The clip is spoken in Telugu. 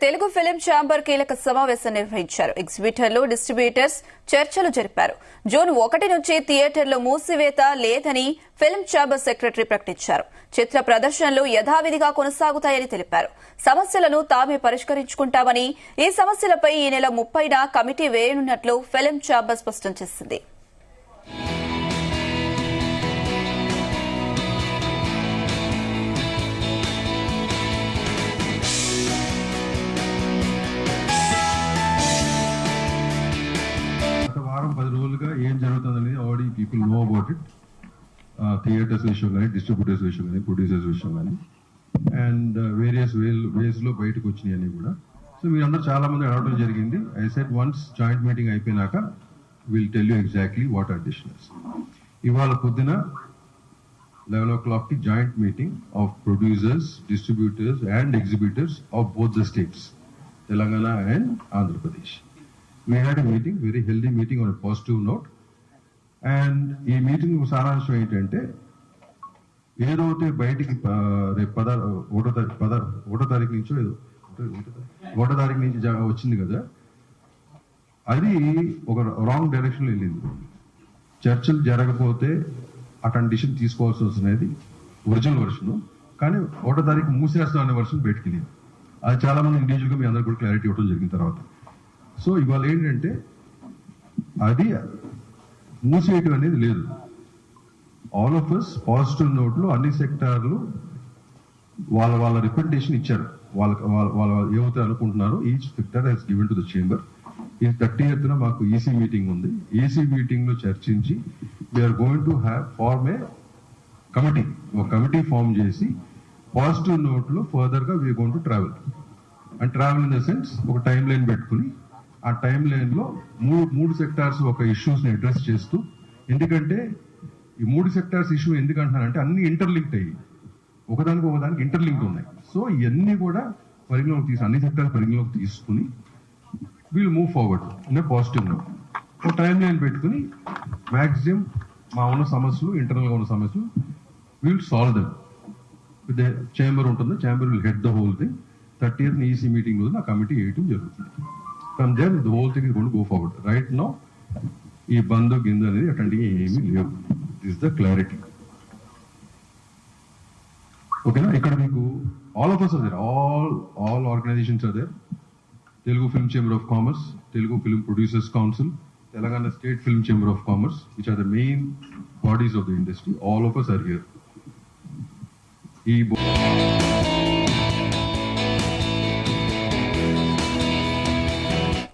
తెలుగు ఫిలిం ఛాంబర్ కీలక సమావేశం నిర్వహించారు. ఎగ్జిబిటర్లు, డిస్ట్రిబ్యూటర్స్ చర్చలు జరిపారు. జూన్ 1 నుంచి థియేటర్లు మూసివేత లేదని ఫిలిం ఛాంబర్ సెక్రటరీ ప్రకటించారు. చిత్ర ప్రదర్శనలు యథావిధిగా కొనసాగుతాయని తెలిపారు. సమస్యలను తామే పరిష్కరించుకుంటామని, ఈ సమస్యలపై ఈ నెల 30న కమిటీ వేయనున్నట్లు ఫిలిం ఛాంబర్ స్పష్టం చేసింది. వారం 10 రోజులుగా ఏం జరుగుతుందనేది already people know about it. Theatres విషయం కానీ, డిస్ట్రిబ్యూటర్స్ విషయం కానీ, ప్రొడ్యూసర్స్ విషయం కానీ, అండ్ వేరియస్ వేస్లో బయటకు వచ్చినాయి అన్ని కూడా. సో మీరందరూ చాలా మంది అడగడం జరిగింది. I said once joint meeting అయిపోయినాక will tell you exactly what are decisions. ఇవాళ పొద్దున 11 o'clock joint meeting of producers, distributors and exhibitors of both the states, Telangana and Andhra Pradesh. We had a meeting, very healthy meeting on a positive note. And ఈ మీటింగ్ సారాంశం ఏంటంటే, ఏదైతే బయటికి రేపు 1వ తారీఖు నుంచో 1వ తారీఖు నుంచి వచ్చింది కదా, అది ఒక రాంగ్ డైరెక్షన్లో వెళ్ళింది. చర్చలు జరగకపోతే అటువంటి డిసిషన్ తీసుకోవాల్సి వస్తున్నది ఒరిజినల్ వర్షన్, కానీ 1వ తారీఖు మూసేస్తాం అనే వర్షన్ బయటకు వెళ్ళింది. అది చాలా మంది ఇండివిజువల్గా మీ అందరూ కూడా క్లారిటీ ఇవ్వడం జరిగిన తర్వాత. సో ఇవాళ ఏంటంటే, అది మూసేయటం అనేది లేదు. ఆల్ ఆఫ్ అస్ పాజిటివ్ నోట్లో అన్ని సెక్టార్లు వాళ్ళ రిప్రజెంటేషన్ ఇచ్చారు. వాళ్ళ ఏవైతే అనుకుంటున్నారో each sector has given to the chamber. ఈ 30th మాకు ఈసీ మీటింగ్ ఉంది. ఈసీ మీటింగ్ లో చర్చించి we are going to form a committee. ఒక కమిటీ ఫార్మ్ చేసి పాజిటివ్ నోట్లో ఫర్దర్ గా we are going to travel. And travel in the sense ఒక టైం లైన్ పెట్టుకుని, ఆ టైం లైన్ లో మూడు సెక్టార్స్ ఒక ఇష్యూస్ ని అడ్రస్ చేస్తూ, ఎందుకంటే ఈ 3 సెక్టార్స్ ఇష్యూ ఎందుకంటున్నానంటే అన్ని ఇంటర్లింక్డ్ అయ్యి ఒకదానికి ఇంటర్లింక్డ్ ఉన్నాయి. సో ఇవన్నీ కూడా అన్ని సెక్టార్స్ పరిగణలోకి తీసుకుని we'll move forward in a positive note. ఒక టైం లైన్ పెట్టుకుని మాక్సిమం మా ఉన్న సమస్యలు, ఇంటర్నల్ గా ఉన్న సమస్యలు we'll solve them. With chamber ఉంటుంది, chamber will head the whole thing. 30th EC meeting రోజు నా కమిటీ వేయటం జరుగుతుంది. From there, the whole thing is going to go forward. Right now, ఈ బంధు గిందు అనేది అట్లాంటివి ఏమీ లేవు. This the clarity. ఓకేనా? ఇక్కడ మీకు all of us are there, all organizations are there. Telugu film chamber of commerce, Telugu film producers council, Telangana state film chamber of commerce, which are the main bodies of the industry. All of us are here. ఈ